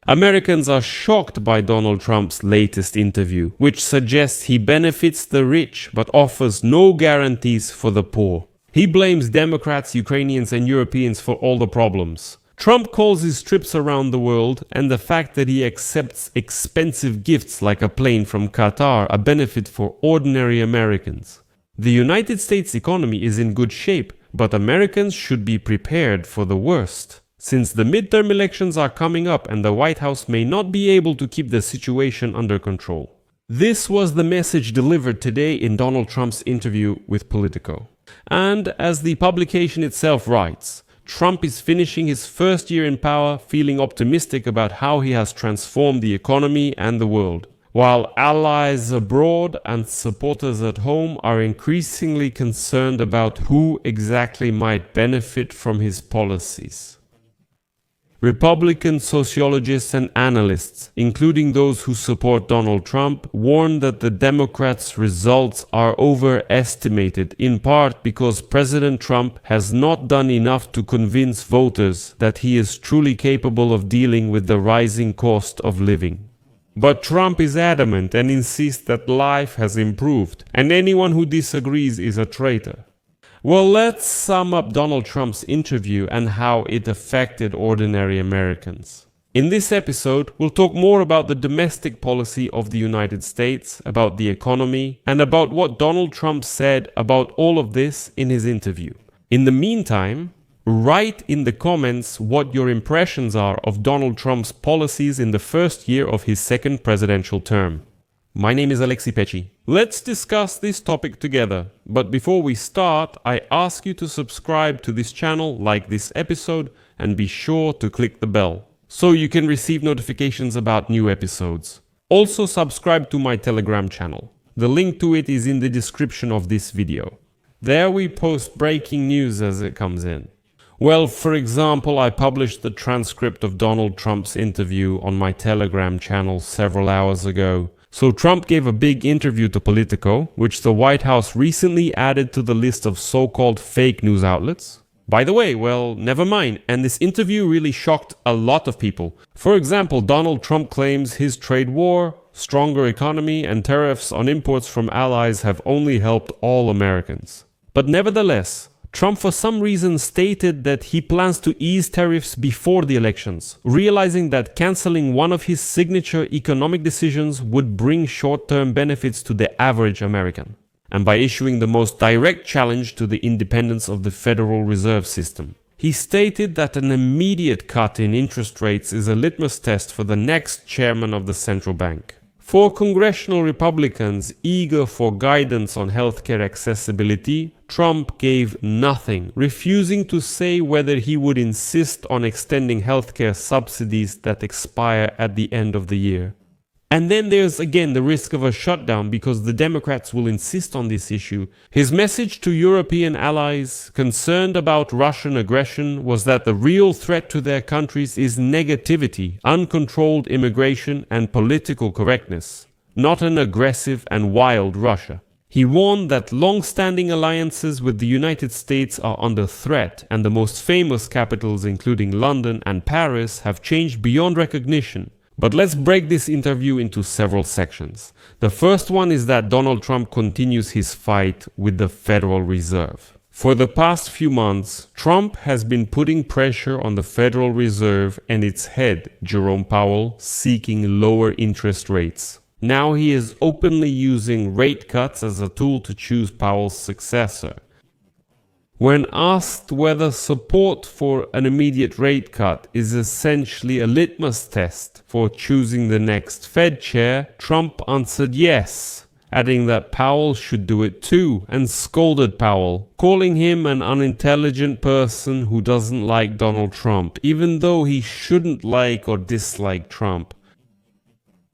Americans are shocked by Donald Trump's latest interview, which suggests he benefits the rich but offers no guarantees for the poor. He blames Democrats, Ukrainians, and Europeans for all the problems. Trump calls his trips around the world and the fact that he accepts expensive gifts like a plane from Qatar a benefit for ordinary Americans. The United States economy is in good shape, but Americans should be prepared for the worst. Since the midterm elections are coming up and the White House may not be able to keep the situation under control. This was the message delivered today in Donald Trump's interview with Politico. And as the publication itself writes, Trump is finishing his first year in power feeling optimistic about how he has transformed the economy and the world, while allies abroad and supporters at home are increasingly concerned about who exactly might benefit from his policies. Republican sociologists and analysts, including those who support Donald Trump, warn that the Democrats' results are overestimated, in part because President Trump has not done enough to convince voters that he is truly capable of dealing with the rising cost of living. But Trump is adamant and insists that life has improved, and anyone who disagrees is a traitor. Well, let's sum up Donald Trump's interview and how it affected ordinary Americans. In this episode, we'll talk more about the domestic policy of the United States, about the economy, and about what Donald Trump said about all of this in his interview. In the meantime, write in the comments what your impressions are of Donald Trump's policies in the first year of his second presidential term. My name is Alexei Pecci. Let's discuss this topic together. But before we start, I ask you to subscribe to this channel, like this episode, and be sure to click the bell so you can receive notifications about new episodes. Also subscribe to my Telegram channel. The link to it is in the description of this video. There we post breaking news as it comes in. Well, for example, I published the transcript of Donald Trump's interview on my Telegram channel several hours ago. So Trump gave a big interview to Politico, which the White House recently added to the list of so-called fake news outlets. By the way, well, never mind, and this interview really shocked a lot of people. For example, Donald Trump claims his trade war, stronger economy, and tariffs on imports from allies have only helped all Americans. But nevertheless, Trump for some reason stated that he plans to ease tariffs before the elections, realizing that canceling one of his signature economic decisions would bring short-term benefits to the average American, and by issuing the most direct challenge to the independence of the Federal Reserve System. He stated that an immediate cut in interest rates is a litmus test for the next chairman of the central bank. For congressional Republicans eager for guidance on healthcare accessibility, Trump gave nothing, refusing to say whether he would insist on extending healthcare subsidies that expire at the end of the year. And then there's again the risk of a shutdown because the Democrats will insist on this issue. His message to European allies concerned about Russian aggression was that the real threat to their countries is negativity, uncontrolled immigration, and political correctness, not an aggressive and wild Russia. He warned that long-standing alliances with the United States are under threat, and the most famous capitals, including London and Paris, have changed beyond recognition. But let's break this interview into several sections. The first one is that Donald Trump continues his fight with the Federal Reserve. For the past few months, Trump has been putting pressure on the Federal Reserve and its head, Jerome Powell, seeking lower interest rates. Now he is openly using rate cuts as a tool to choose Powell's successor. When asked whether support for an immediate rate cut is essentially a litmus test for choosing the next Fed chair, Trump answered yes, adding that Powell should do it too, and scolded Powell, calling him an unintelligent person who doesn't like Donald Trump, even though he shouldn't like or dislike Trump.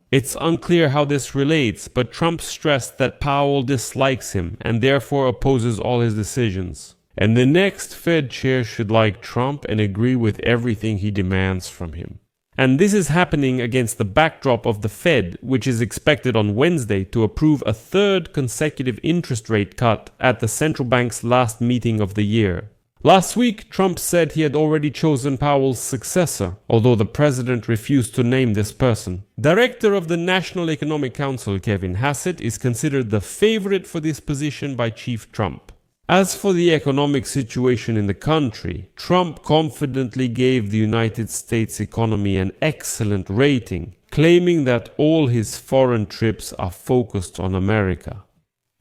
It's unclear how this relates, but Trump stressed that Powell dislikes him and therefore opposes all his decisions. And the next Fed chair should like Trump and agree with everything he demands from him. And this is happening against the backdrop of the Fed, which is expected on Wednesday to approve a third consecutive interest rate cut at the central bank's last meeting of the year. Last week, Trump said he had already chosen Powell's successor, although the president refused to name this person. Director of the National Economic Council, Kevin Hassett, is considered the favorite for this position by Chief Trump. As for the economic situation in the country, Trump confidently gave the United States economy an excellent rating, claiming that all his foreign trips are focused on America.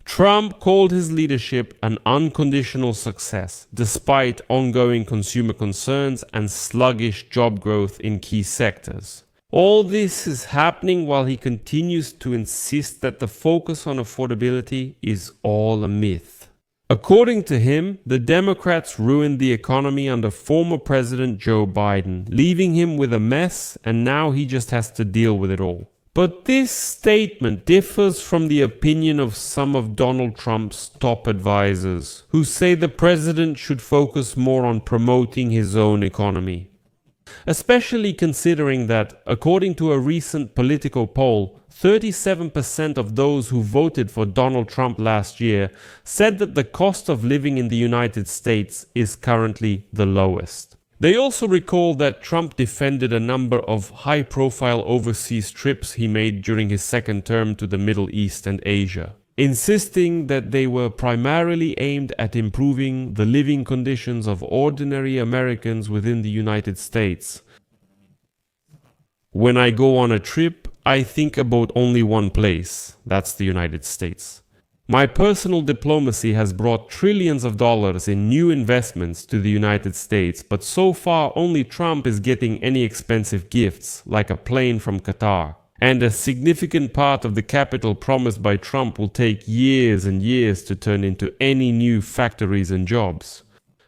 Trump called his leadership an unconditional success, despite ongoing consumer concerns and sluggish job growth in key sectors. All this is happening while he continues to insist that the focus on affordability is all a myth. According to him, the Democrats ruined the economy under former President Joe Biden, leaving him with a mess, and now he just has to deal with it all. But this statement differs from the opinion of some of Donald Trump's top advisors, who say the president should focus more on promoting his own economy. Especially considering that, according to a recent Politico poll, 37% of those who voted for Donald Trump last year said that the cost of living in the United States is currently the lowest. They also recall that Trump defended a number of high-profile overseas trips he made during his second term to the Middle East and Asia, insisting that they were primarily aimed at improving the living conditions of ordinary Americans within the United States. When I go on a trip, I think about only one place, that's the United States. My personal diplomacy has brought trillions of dollars in new investments to the United States, but so far only Trump is getting any expensive gifts, like a plane from Qatar. And a significant part of the capital promised by Trump will take years and years to turn into any new factories and jobs.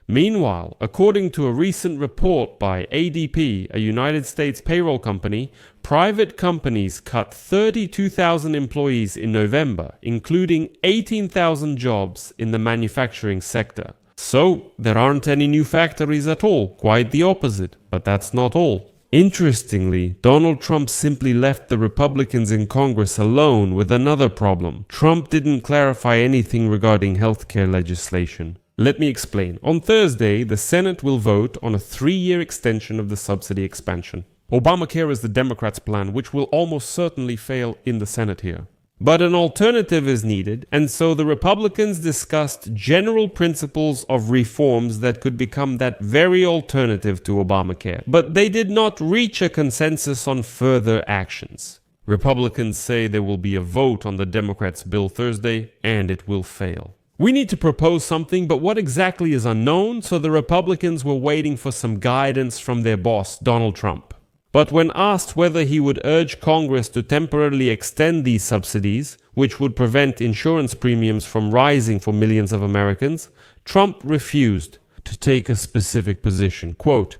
Meanwhile, according to a recent report by ADP, a United States payroll company, private companies cut 32,000 employees in November, including 18,000 jobs in the manufacturing sector. So, there aren't any new factories at all, quite the opposite, but that's not all. Interestingly, Donald Trump simply left the Republicans in Congress alone with another problem. Trump didn't clarify anything regarding healthcare legislation. Let me explain. On Thursday, the Senate will vote on a 3-year extension of the subsidy expansion. Obamacare is the Democrats' plan, which will almost certainly fail in the Senate here. But an alternative is needed, and so the Republicans discussed general principles of reforms that could become that very alternative to Obamacare. But they did not reach a consensus on further actions. Republicans say there will be a vote on the Democrats' bill Thursday, and it will fail. We need to propose something, but what exactly is unknown, so the Republicans were waiting for some guidance from their boss, Donald Trump. But when asked whether he would urge Congress to temporarily extend these subsidies, which would prevent insurance premiums from rising for millions of Americans, Trump refused to take a specific position. Quote,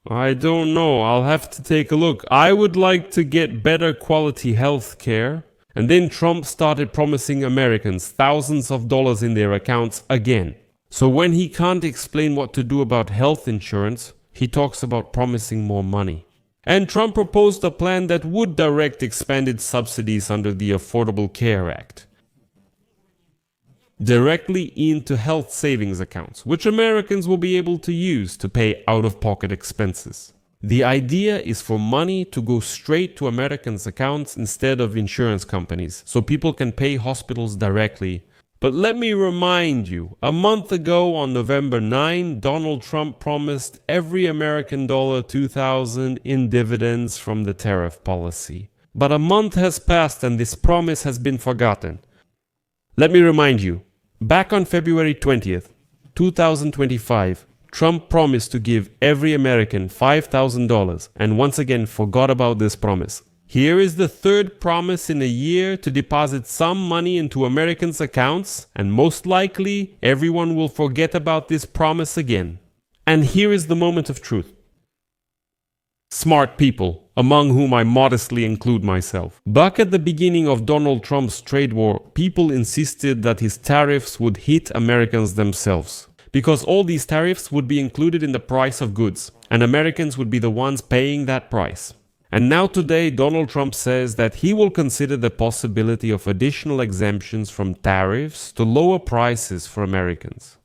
"I don't know, I'll have to take a look. I would like to get better quality health care." And then Trump started promising Americans thousands of dollars in their accounts again. So when he can't explain what to do about health insurance, he talks about promising more money. And Trump proposed a plan that would direct expanded subsidies under the Affordable Care Act directly into health savings accounts, which Americans will be able to use to pay out-of-pocket expenses. The idea is for money to go straight to Americans' accounts instead of insurance companies, so people can pay hospitals directly. But let me remind you, a month ago on November 9, Donald Trump promised every American dollar $2,000 in dividends from the tariff policy. But a month has passed and this promise has been forgotten. Let me remind you, back on February 20th, 2025, Trump promised to give every American $5,000 and once again forgot about this promise. Here is the third promise in a year to deposit some money into Americans' accounts, and most likely everyone will forget about this promise again. And here is the moment of truth. Smart people, among whom I modestly include myself. Back at the beginning of Donald Trump's trade war, people insisted that his tariffs would hit Americans themselves, because all these tariffs would be included in the price of goods, and Americans would be the ones paying that price. And now today, Donald Trump says that he will consider the possibility of additional exemptions from tariffs to lower prices for Americans.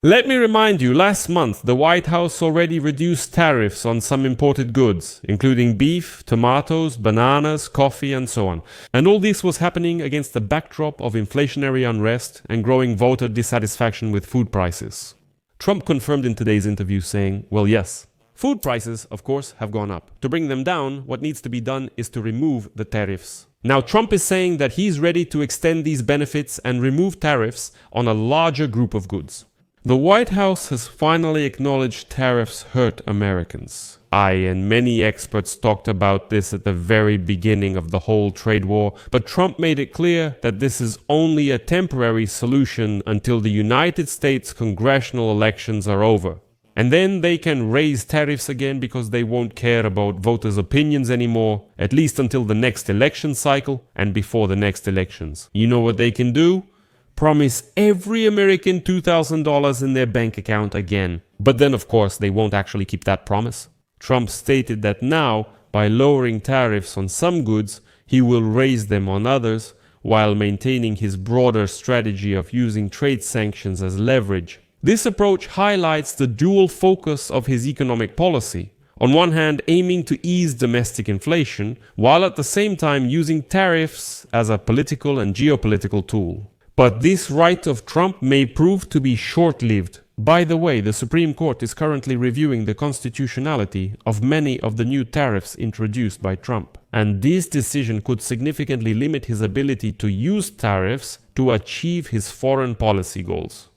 Let me remind you, last month the White House already reduced tariffs on some imported goods, including beef, tomatoes, bananas, coffee, and so on. And all this was happening against the backdrop of inflationary unrest and growing voter dissatisfaction with food prices. Trump confirmed in today's interview saying, well, yes, food prices, of course, have gone up. To bring them down, what needs to be done is to remove the tariffs. Now, Trump is saying that he's ready to extend these benefits and remove tariffs on a larger group of goods. The White House has finally acknowledged tariffs hurt Americans. I and many experts talked about this at the very beginning of the whole trade war, but Trump made it clear that this is only a temporary solution until the United States congressional elections are over. And then they can raise tariffs again because they won't care about voters' opinions anymore, at least until the next election cycle and before the next elections. You know what they can do? Promise every American $2,000 in their bank account again. But then, of course, they won't actually keep that promise. Trump stated that now, by lowering tariffs on some goods, he will raise them on others, while maintaining his broader strategy of using trade sanctions as leverage. This approach highlights the dual focus of his economic policy. On one hand, aiming to ease domestic inflation, while at the same time using tariffs as a political and geopolitical tool. But this right of Trump may prove to be short-lived. By the way, the Supreme Court is currently reviewing the constitutionality of many of the new tariffs introduced by Trump. And this decision could significantly limit his ability to use tariffs to achieve his foreign policy goals.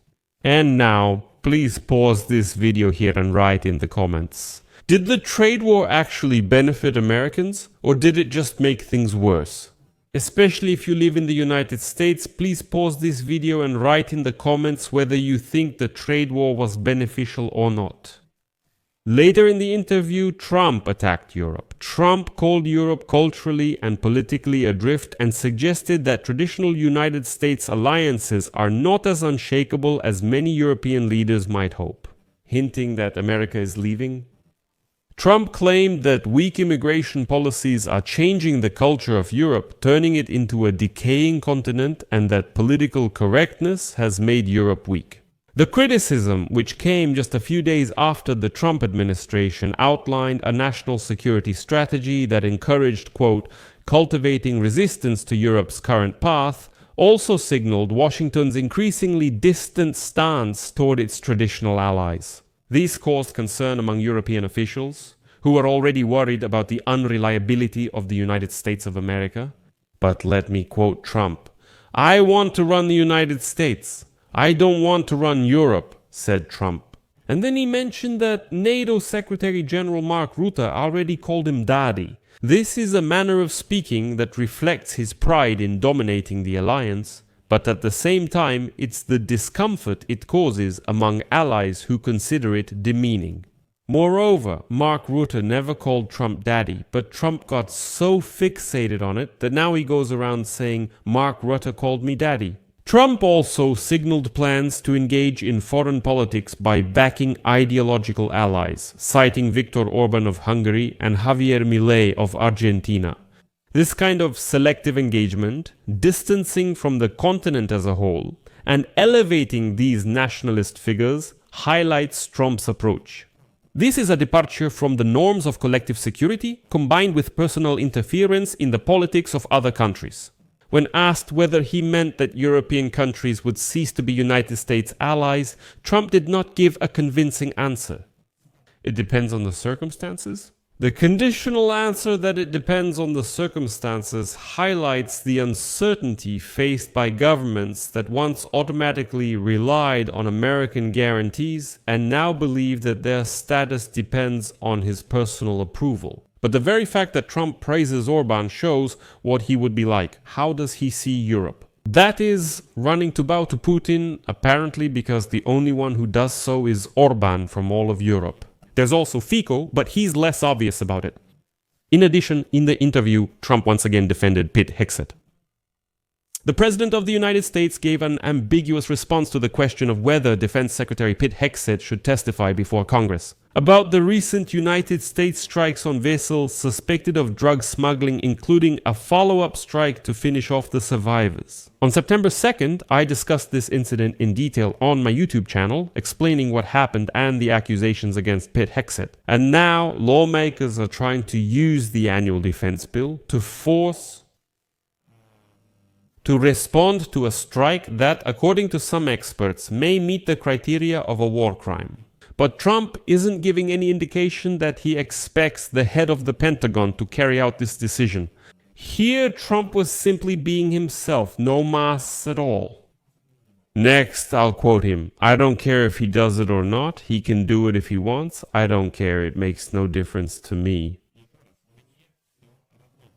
And now, please pause this video here and write in the comments. Did the trade war actually benefit Americans, or did it just make things worse? Especially if you live in the United States, please pause this video and write in the comments whether you think the trade war was beneficial or not. Later in the interview, Trump attacked Europe. Trump called Europe culturally and politically adrift and suggested that traditional United States alliances are not as unshakable as many European leaders might hope, hinting that America is leaving. Trump claimed that weak immigration policies are changing the culture of Europe, turning it into a decaying continent, and that political correctness has made Europe weak. The criticism, which came just a few days after the Trump administration outlined a national security strategy that encouraged, quote, cultivating resistance to Europe's current path, also signaled Washington's increasingly distant stance toward its traditional allies. These caused concern among European officials, who were already worried about the unreliability of the United States of America. But let me quote Trump, "I want to run the United States. I don't want to run Europe," said Trump. And then he mentioned that NATO Secretary General Mark Rutte already called him daddy. This is a manner of speaking that reflects his pride in dominating the alliance, but at the same time, it's the discomfort it causes among allies who consider it demeaning. Moreover, Mark Rutte never called Trump daddy, but Trump got so fixated on it that now he goes around saying, "Mark Rutte called me daddy." Trump also signaled plans to engage in foreign politics by backing ideological allies, citing Viktor Orban of Hungary and Javier Milei of Argentina. This kind of selective engagement, distancing from the continent as a whole, and elevating these nationalist figures highlights Trump's approach. This is a departure from the norms of collective security combined with personal interference in the politics of other countries. When asked whether he meant that European countries would cease to be United States allies, Trump did not give a convincing answer. It depends on the circumstances? The conditional answer that it depends on the circumstances highlights the uncertainty faced by governments that once automatically relied on American guarantees and now believe that their status depends on his personal approval. But the very fact that Trump praises Orban shows what he would be like. How does he see Europe? That is, running to bow to Putin, apparently because the only one who does so is Orban from all of Europe. There's also Fico, but he's less obvious about it. In addition, in the interview, Trump once again defended Pete Hegseth. The President of the United States gave an ambiguous response to the question of whether Defense Secretary Pete Hegseth should testify before Congress about the recent United States strikes on vessels suspected of drug smuggling, including a follow-up strike to finish off the survivors. On September 2nd, I discussed this incident in detail on my YouTube channel, explaining what happened and the accusations against Pete Hegseth. And now, lawmakers are trying to use the annual defense bill to respond to a strike that, according to some experts, may meet the criteria of a war crime. But Trump isn't giving any indication that he expects the head of the Pentagon to carry out this decision. Here, Trump was simply being himself, no masks at all. Next, I'll quote him. "I don't care if he does it or not. He can do it if he wants. I don't care. It makes no difference to me."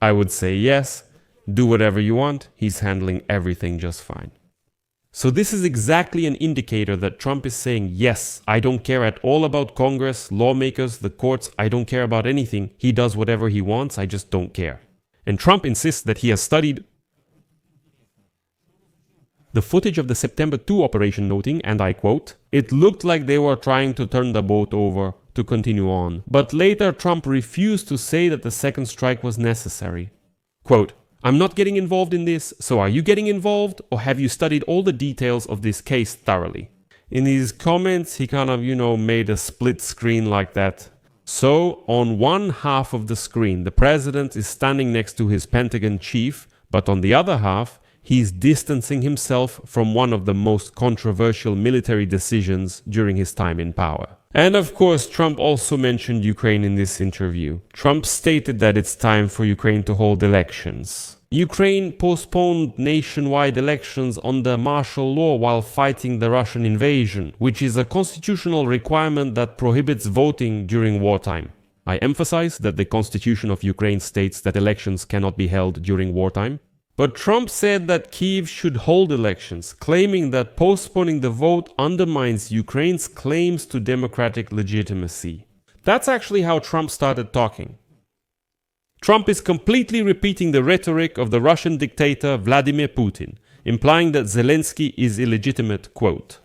I would say yes. Do whatever you want, he's handling everything just fine. So this is exactly an indicator that Trump is saying, yes, I don't care at all about Congress, lawmakers, the courts, I don't care about anything. He does whatever he wants, I just don't care. And Trump insists that he has studied the footage of the September 2 operation, noting, and I quote, "It looked like they were trying to turn the boat over to continue on. But later Trump refused to say that the second strike was necessary." Quote, "I'm not getting involved in this, so are you getting involved, or have you studied all the details of this case thoroughly?" In his comments, he kind of, made a split screen like that. So, on one half of the screen, the president is standing next to his Pentagon chief, but on the other half, he's distancing himself from one of the most controversial military decisions during his time in power. And of course, Trump also mentioned Ukraine in this interview. Trump stated that it's time for Ukraine to hold elections. Ukraine postponed nationwide elections under martial law while fighting the Russian invasion, which is a constitutional requirement that prohibits voting during wartime. I emphasize that the constitution of Ukraine states that elections cannot be held during wartime. But Trump said that Kyiv should hold elections, claiming that postponing the vote undermines Ukraine's claims to democratic legitimacy. That's actually how Trump started talking. Trump is completely repeating the rhetoric of the Russian dictator Vladimir Putin, implying that Zelensky is illegitimate, quote.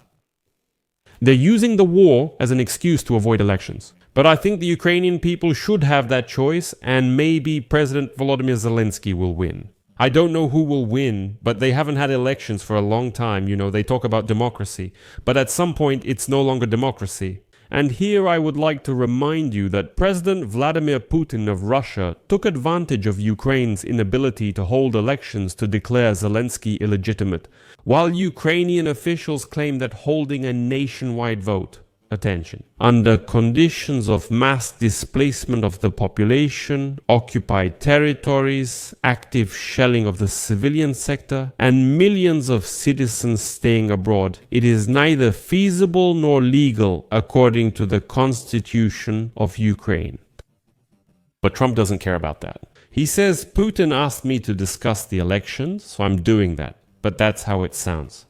They're using the war as an excuse to avoid elections. But I think the Ukrainian people should have that choice, and maybe President Volodymyr Zelensky will win. I don't know who will win, but they haven't had elections for a long time. They talk about democracy, but at some point it's no longer democracy. And here I would like to remind you that President Vladimir Putin of Russia took advantage of Ukraine's inability to hold elections to declare Zelensky illegitimate, while Ukrainian officials claim that holding a nationwide vote, attention, under conditions of mass displacement of the population, occupied territories, active shelling of the civilian sector, and millions of citizens staying abroad, it is neither feasible nor legal according to the Constitution of Ukraine. But Trump doesn't care about that. He says, Putin asked me to discuss the election, so I'm doing that. But that's how it sounds.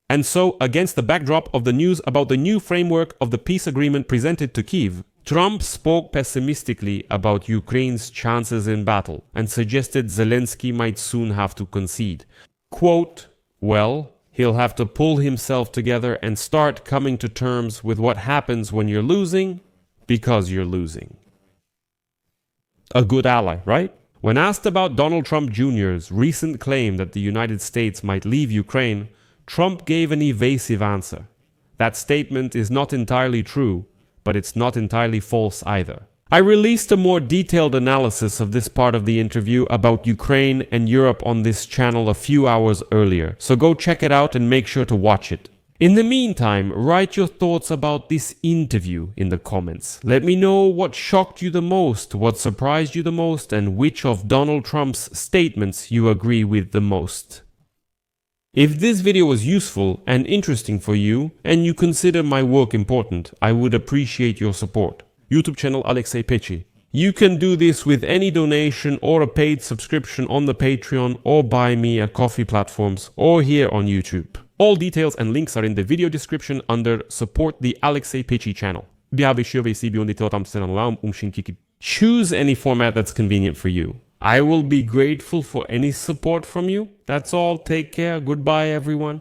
And so, against the backdrop of the news about the new framework of the peace agreement presented to Kyiv, Trump spoke pessimistically about Ukraine's chances in battle and suggested Zelensky might soon have to concede. Quote, well, he'll have to pull himself together and start coming to terms with what happens when you're losing because you're losing. A good ally, right? When asked about Donald Trump Jr.'s recent claim that the United States might leave Ukraine, Trump gave an evasive answer. That statement is not entirely true, but it's not entirely false either. I released a more detailed analysis of this part of the interview about Ukraine and Europe on this channel a few hours earlier, so go check it out and make sure to watch it. In the meantime, write your thoughts about this interview in the comments. Let me know what shocked you the most, what surprised you the most, and which of Donald Trump's statements you agree with the most. If this video was useful and interesting for you, and you consider my work important, I would appreciate your support. YouTube channel Alexei Pechi. You can do this with any donation or a paid subscription on the Patreon or Buy Me a Coffee platforms or here on YouTube. All details and links are in the video description under Support the Alexei Pechi channel. Choose any format that's convenient for you. I will be grateful for any support from you. That's all. Take care. Goodbye, everyone.